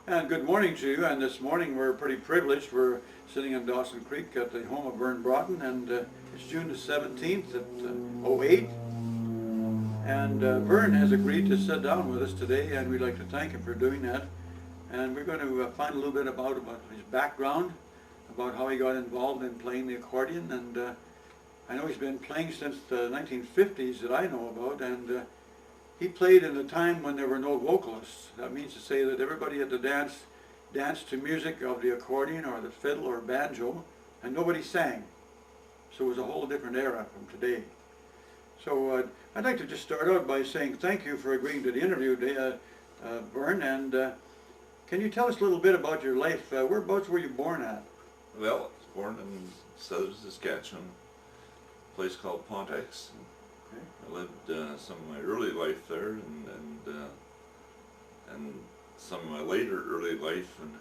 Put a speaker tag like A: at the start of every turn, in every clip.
A: And good morning to you. And this morning we're pretty privileged. We're sitting in Dawson Creek at the home of Vern Braaten, and it's June the 17th at 08. And Vern has agreed to sit down with us today, and we'd like to thank him for doing that. And we're going to find a little bit about his background, about how he got involved in playing the accordion. And I know he's been playing since the 1950s that I know about, and he played in a time when there were no vocalists. That means to say that everybody had to dance to music of the accordion or the fiddle or banjo, and nobody sang. So it was a whole different era from today. So I'd like to just start out by saying thank you for agreeing to the interview, Vern, and can you tell us a little bit about your life? Whereabouts were you born at?
B: Well, I was born in southern Saskatchewan, a place called Pontex.
A: Okay.
B: I lived some of my early life there, and some of my later early life in a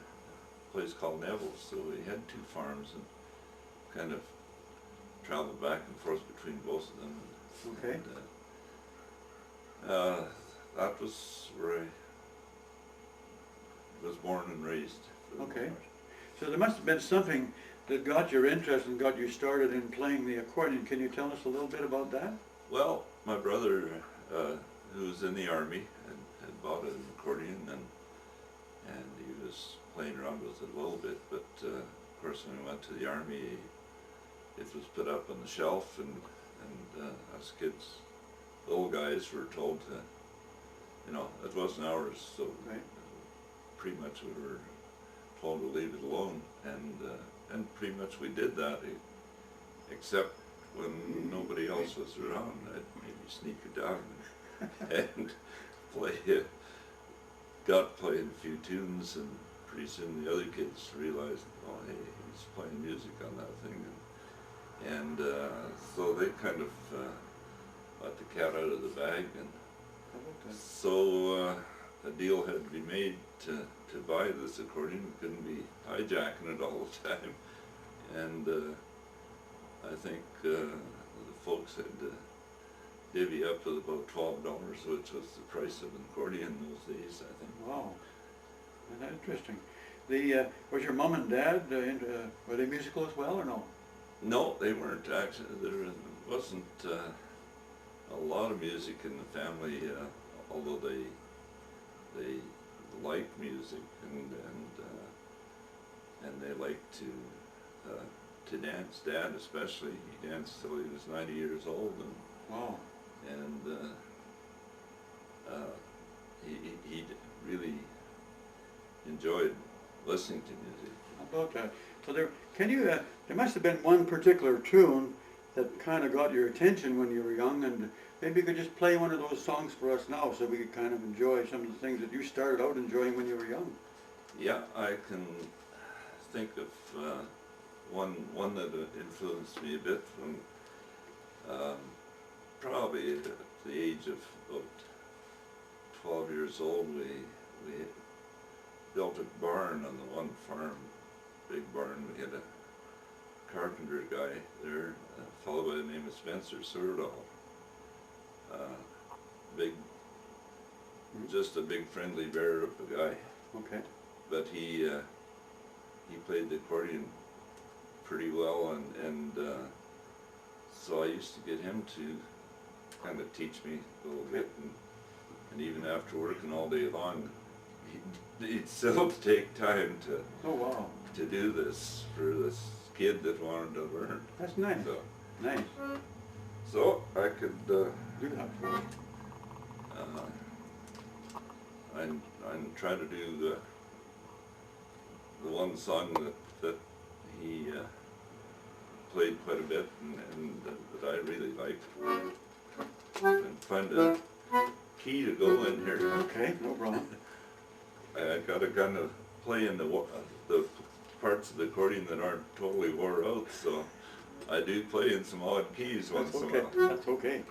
B: place called Neville's. So we had two farms and kind of traveled back and forth between both of them.
A: Okay.
B: And, that was where I was born and raised.
A: Okay. So there must have been something that got your interest and got you started in playing the accordion. Can you tell us a little bit about that?
B: Well, my brother, who was in the Army, had bought an accordion, and he was playing around with it a little bit, but of course when we went to the Army, it was put up on the shelf, and us kids, little guys, were told to, it wasn't ours, so
A: right.
B: Pretty much we were told to leave it alone, and pretty much we did that, except when nobody else was around. I'd maybe sneak it down and got playing a few tunes, and pretty soon the other kids realized, oh hey, he's playing music on that thing, and so they kind of let the cat out of the bag, and so a deal had to be made to buy this accordion. We couldn't be hijacking it all the time, and I think the folks had to divvy up with about $12, which was the price of an accordion in those days, I think.
A: Wow, that's interesting. Was your mom and dad were they musical as well, or no?
B: No, they weren't actually. There wasn't a lot of music in the family, although they liked music, and they liked to dance. Dad especially, he danced till he was 90 years old,
A: wow.
B: And he really enjoyed listening to music.
A: How about that? So there must have been one particular tune that kind of got your attention when you were young, and maybe you could just play one of those songs for us now so we could kind of enjoy some of the things that you started out enjoying when you were young.
B: Yeah, I can think of one that influenced me a bit from probably at the age of about 12 years old. We built a barn on the one farm, big barn. We had a carpenter guy there, a fellow by the name of Spencer Surdahl. Just a big friendly bear of a guy.
A: Okay.
B: But he played the accordion pretty well, and so I used to get him to kind of teach me a little bit, and even after working all day long, he'd still take time to
A: wow.
B: to do this for this kid that wanted to learn.
A: That's nice.
B: So,
A: nice.
B: So I could
A: do that for you.
B: I try to do the one song that he played quite a bit, and that I really liked, and find a key to go in here.
A: Okay, no problem.
B: I gotta kind of play in the parts of the accordion that aren't totally wore out, so I do play in some odd keys once in a while.
A: That's okay.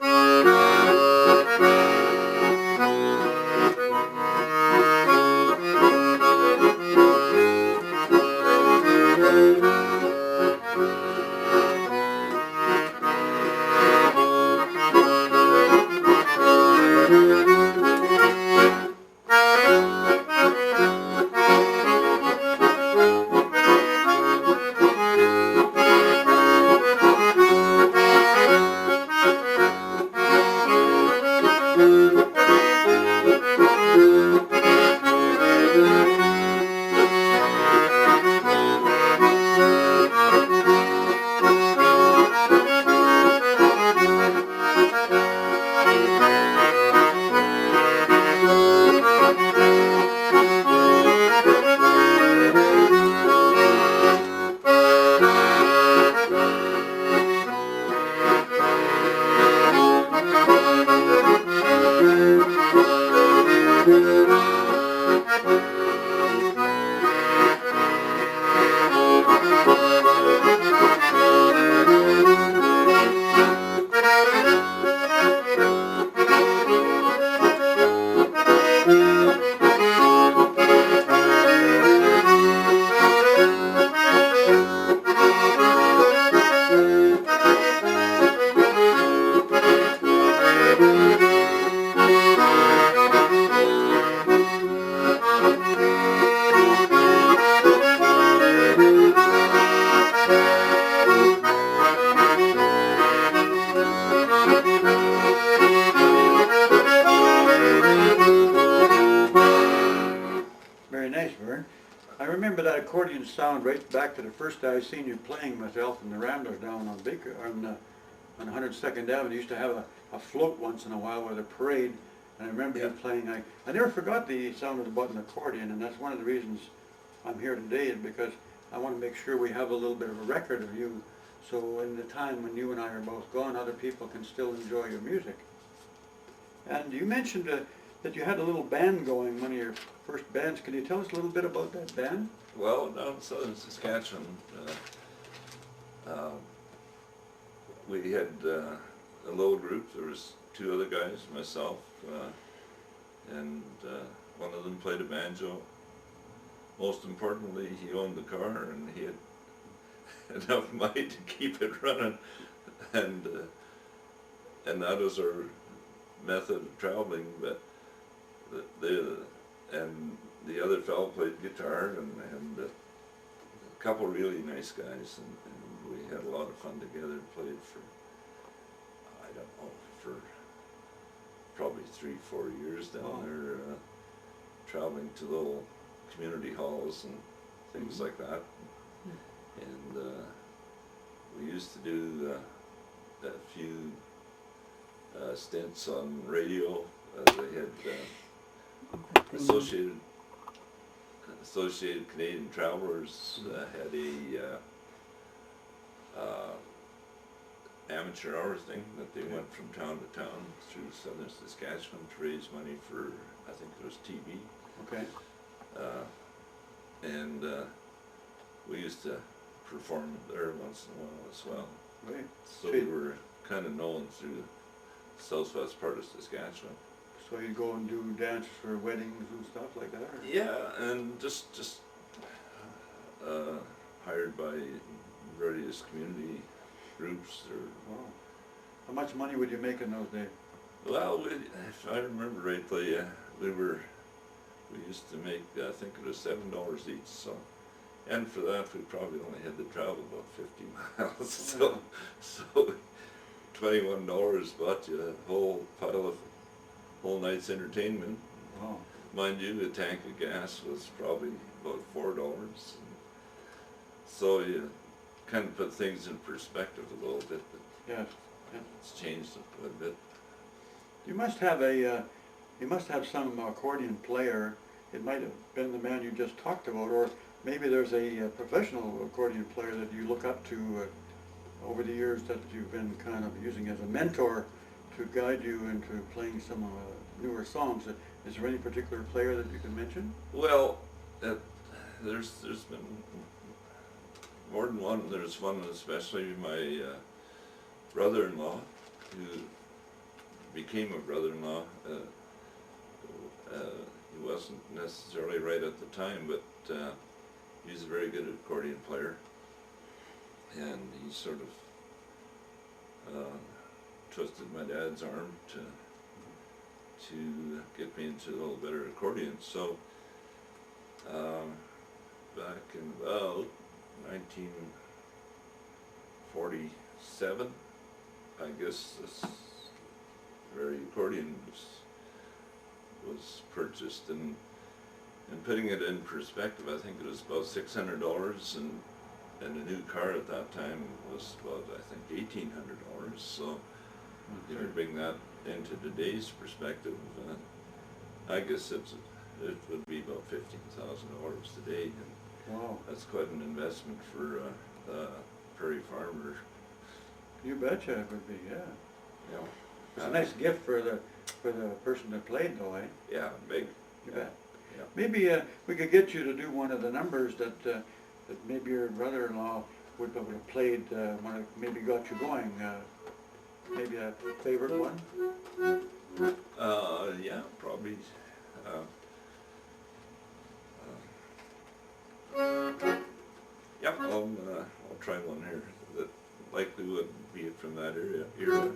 A: Very nice, Vern. I remember that accordion sound right back to the first day I seen you playing myself in the Ramblers down on Baker on 102nd Avenue. Used to have a float once in a while with a parade, and I remember you playing. I never forgot the sound of the button accordion, and that's one of the reasons I'm here today, is because I want to make sure we have a little bit of a record of you, so in the time when you and I are both gone, other people can still enjoy your music. And you mentioned that you had a little band going, one of your first bands. Can you tell us a little bit about that band?
B: Well, down in southern Saskatchewan, we had a little group. There was two other guys, myself, and one of them played a banjo. Most importantly, he owned the car, and he had enough money to keep it running, and that was our method of traveling. But the other fellow played guitar, and a couple really nice guys, and we had a lot of fun together. Played for, I don't know, for probably 3-4 years down there, traveling to little community halls and things like that. And we used to do a few stints on radio. They had Associated Canadian Travelers had a amateur hour thing that they went from town to town through southern Saskatchewan to raise money for, I think it was TB.
A: Okay.
B: And we used to perform there once in a while as well.
A: Right.
B: So we were kind of known through the southwest part of Saskatchewan.
A: So you go and do dances for weddings and stuff like that? Or?
B: Yeah, and just hired by various community groups. Or
A: wow. How much money would you make in those days?
B: Well, if I remember rightly, we used to make, I think it was $7 each. So, and for that we probably only had to travel about 50 miles. So $21 bought you a whole pile of whole night's entertainment.
A: Wow.
B: Mind you, a tank of gas was probably about $4. So you kind of put things in perspective a little bit. But
A: yes. Yeah.
B: It's changed a bit.
A: You must have some accordion player. It might have been the man you just talked about, or maybe there's a professional accordion player that you look up to over the years that you've been kind of using as a mentor to guide you into playing some newer songs. Is there any particular player that you can mention?
B: Well, there's been more than one. There's one especially my brother-in-law, who became a brother-in-law. He wasn't necessarily right at the time, but he's a very good accordion player, and he sort of twisted my dad's arm to get me into a little better accordion. So back in about 1947, I guess this very accordion was purchased, and putting it in perspective, I think it was about $600, and a new car at that time was about, I think, $1,800. So if you bring that into today's perspective, I guess it would be about $15,000 today, and
A: wow,
B: that's quite an investment for a prairie farmer.
A: You betcha it would be, yeah.
B: You know,
A: It's a nice gift for the person that played, though, eh?
B: yeah, big.
A: You bet.
B: Yeah.
A: Maybe we could get you to do one of the numbers that maybe your brother-in-law would have played when it maybe got you going. Maybe a favorite one?
B: Yeah, probably. Yeah, I'll try one here that likely would be from that era.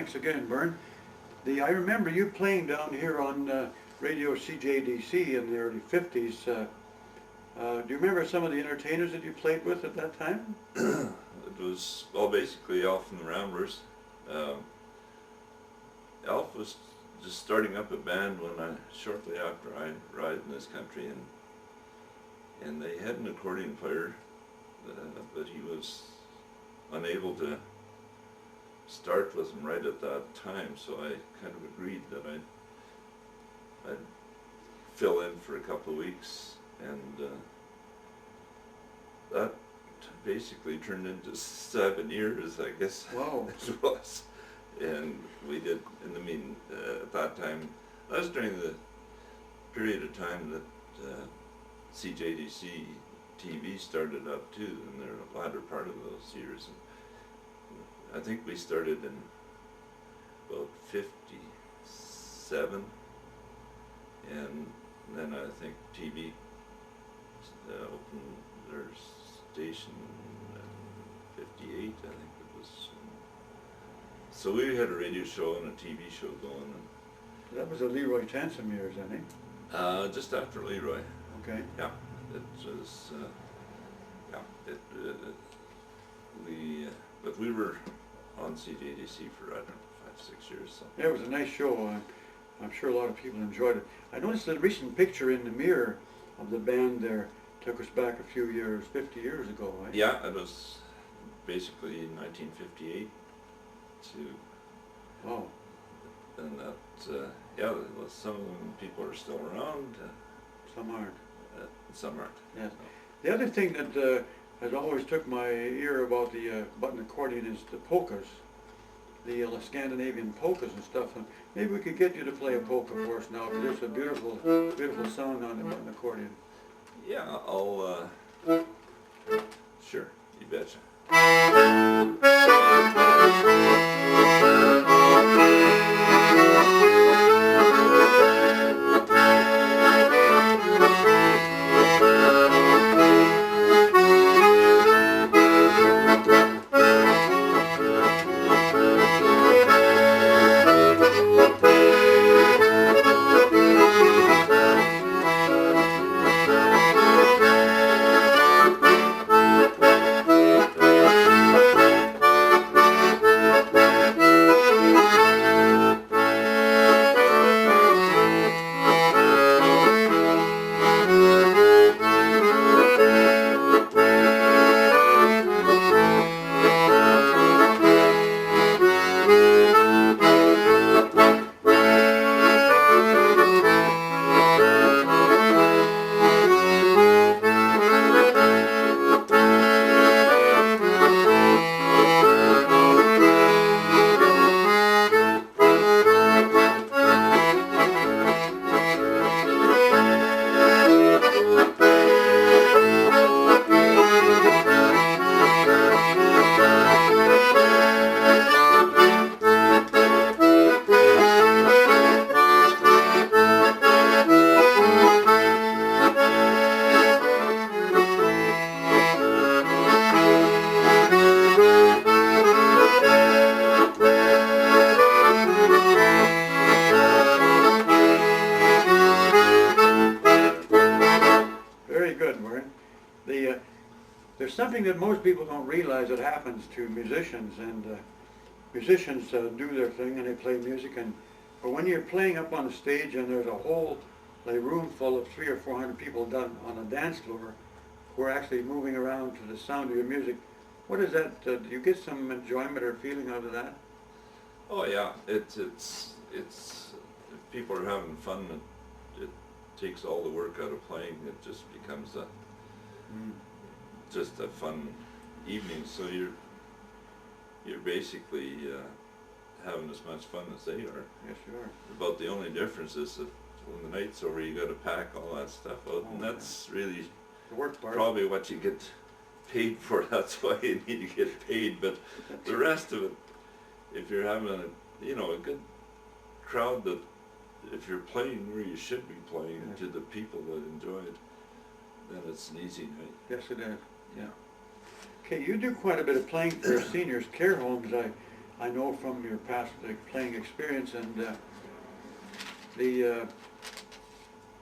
A: thanks again, Vern. I remember you playing down here on radio C.J.D.C. in the early 50s. Do you remember some of the entertainers that you played with at that time?
B: It was, well, basically Alf and the Ramblers. Alf was just starting up a band shortly after I arrived in this country, and they had an accordion player, but he was unable to start with him right at that time, so I kind of agreed that I'd fill in for a couple of weeks, and that basically turned into 7 years, I guess.
A: Wow.
B: It was. And we did, at that time, that was during the period of time that C.J.D.C. TV started up too, in the latter part of those years. And I think we started in about 57, and then I think TV opened their station in 58, I think it was. So we had a radio show and a TV show going. And
A: that was the Leroy Tansom years, I think.
B: just after Leroy.
A: Okay.
B: Yeah, it was. But we were on C.J.D.C. for, I don't know, 5-6 years. So.
A: Yeah, it was a nice show. I'm sure a lot of people enjoyed it. I noticed a recent picture in the Mirror of the band there. Took us back a few years, 50 years ago, right?
B: Yeah, it was basically 1958 to.
A: Oh.
B: And that, yeah, some of them people are still around.
A: Some aren't.
B: Some aren't.
A: Yes. The other thing that has always took my ear about the button accordion is the polkas, the Scandinavian polkas and stuff. And maybe we could get you to play a polka for us now, because it's a beautiful, beautiful sound on the button accordion.
B: Yeah, I'll, sure, you betcha.
A: There's something that most people don't realize that happens to musicians, and musicians do their thing and they play music, but when you're playing up on the stage and there's a whole room full of 300 or 400 people done on a dance floor who are actually moving around to the sound of your music, what is that? Do you get some enjoyment or feeling out of that?
B: Oh yeah, it's if people are having fun, it takes all the work out of playing. It just becomes just a fun evening. So you're basically having as much fun as they are.
A: Yes, you are.
B: About the only difference is that when the night's over, you got to pack all that stuff out, and that's really
A: the work part.
B: Probably what you get paid for. That's why you need to get paid. But the rest of it, if you're having a good crowd, that if you're playing where you should be playing to the people that enjoy it, then it's an easy night.
A: Yes, it is. Yeah. Okay, you do quite a bit of playing for seniors' care homes. I know from your past playing experience, and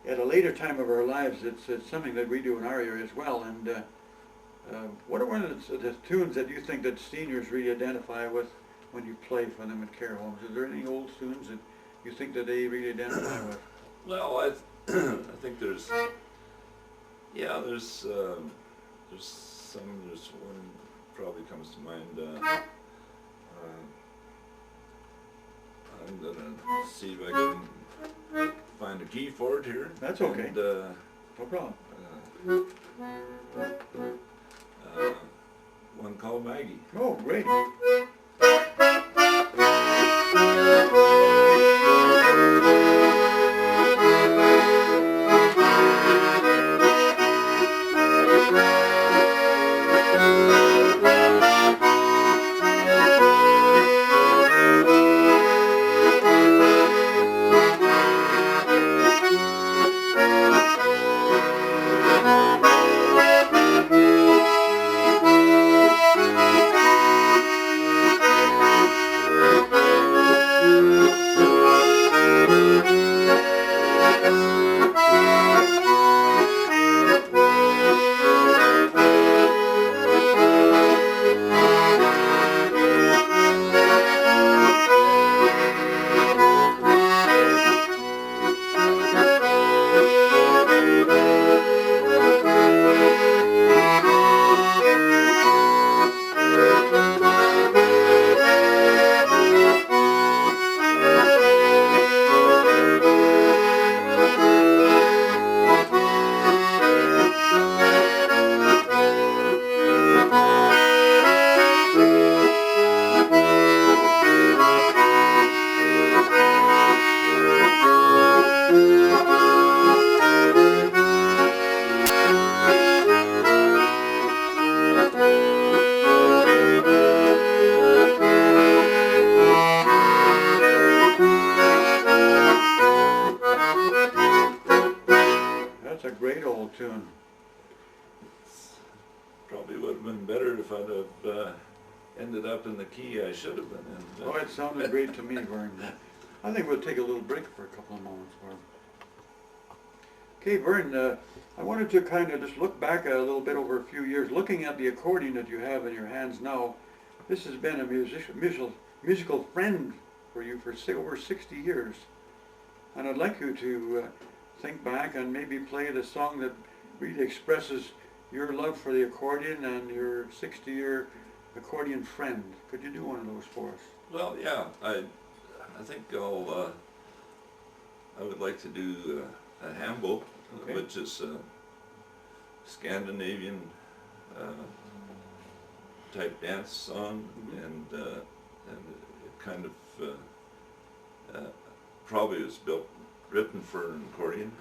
A: at a later time of our lives, it's something that we do in our area as well. And what are one of the tunes that you think that seniors really identify with when you play for them at care homes? Is there any old tunes that you think that they really identify with?
B: Well, I think there's one probably comes to mind. I'm gonna see if I can find a key for it here.
A: That's okay.
B: And,
A: no problem.
B: One called Maggie.
A: Oh, great. That's a great old tune.
B: Probably would have been better if I'd have ended up in the key I should have been in.
A: Oh, it sounded great to me, Vern. I think we'll take a little break for a couple of moments. Okay, Vern, I wanted to kind of just look back a little bit over a few years, looking at the accordion that you have in your hands now. This has been a musical friend for you for over 60 years. And I'd like you to think back and maybe play the song that really expresses your love for the accordion and your 60-year accordion friend. Could you do one of those for us?
B: Well, yeah, I think I would like to do a Hambo,
A: Okay.
B: which is a Scandinavian type dance song, and it kind of probably was written for an accordion.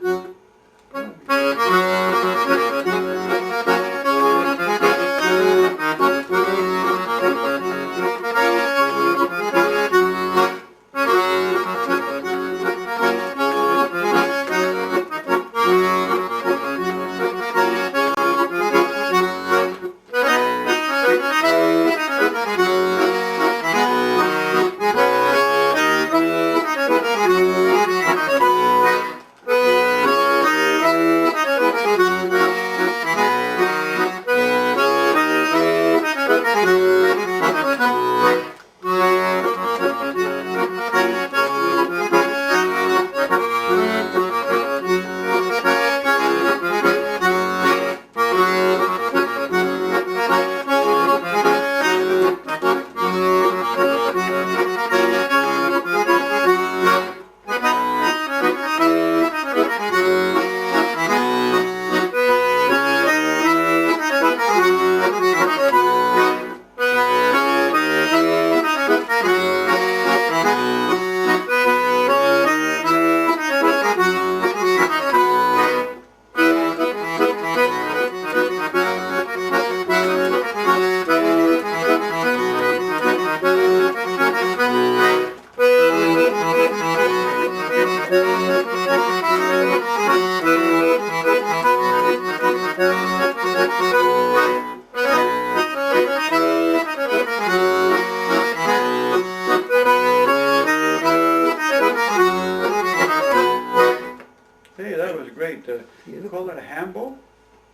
A: hambo?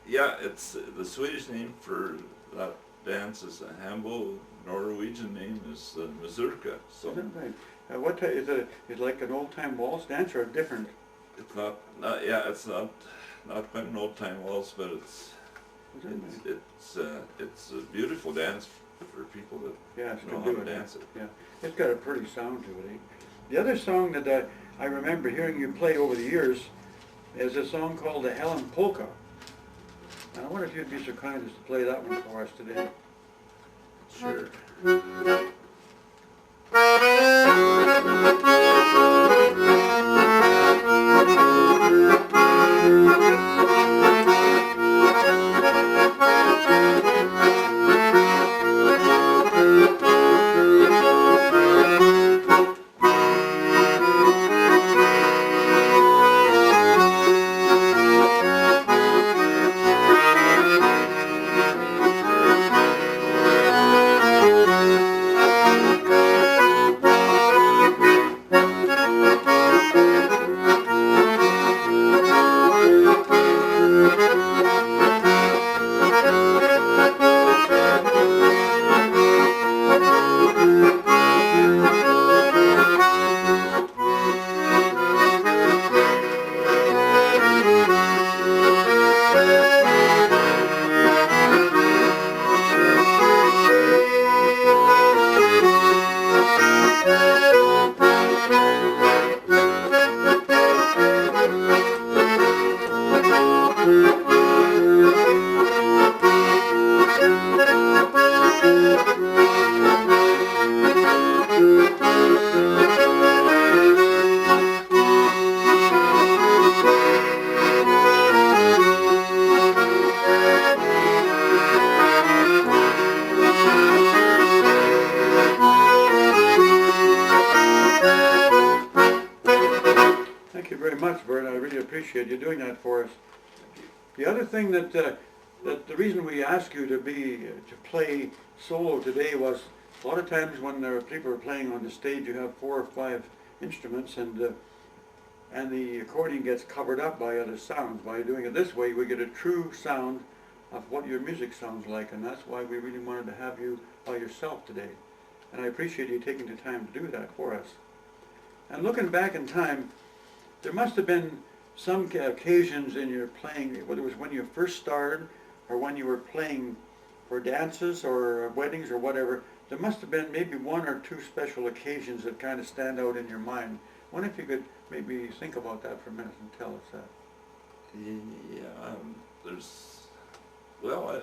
B: Yeah, it's the Swedish name for that dance is a hambo. Norwegian name is mazurka. So
A: Is that right? What is it? Is it like an old-time waltz dance or different?
B: it's not yeah, it's not quite an old time waltz, but
A: Is that right?
B: it's a beautiful dance for people that
A: Yes,
B: know
A: can
B: how
A: do
B: to
A: it.
B: dance it.
A: Yeah, it's got a pretty sound to it. Eh? The other song that I remember hearing you play over the years is a song called the Helen Polka. And I wonder if you'd be so kind as to play that one for us today.
B: Sure.
A: Thank you very much, Vern. I really appreciate you doing that for us. The other thing that the reason we asked you to play solo today was a lot of times when there are people are playing on the stage, you have 4 or 5 instruments, and the accordion gets covered up by other sounds. By doing it this way, we get a true sound of what your music sounds like, and that's why we really wanted to have you by yourself today. And I appreciate you taking the time to do that for us. And looking back in time, there must have been some occasions in your playing, whether it was when you first started or when you were playing for dances or weddings or whatever, there must have been maybe 1 or 2 special occasions that kind of stand out in your mind. I wonder if you could maybe think about that for a minute and tell us that.
B: Yeah, there's well,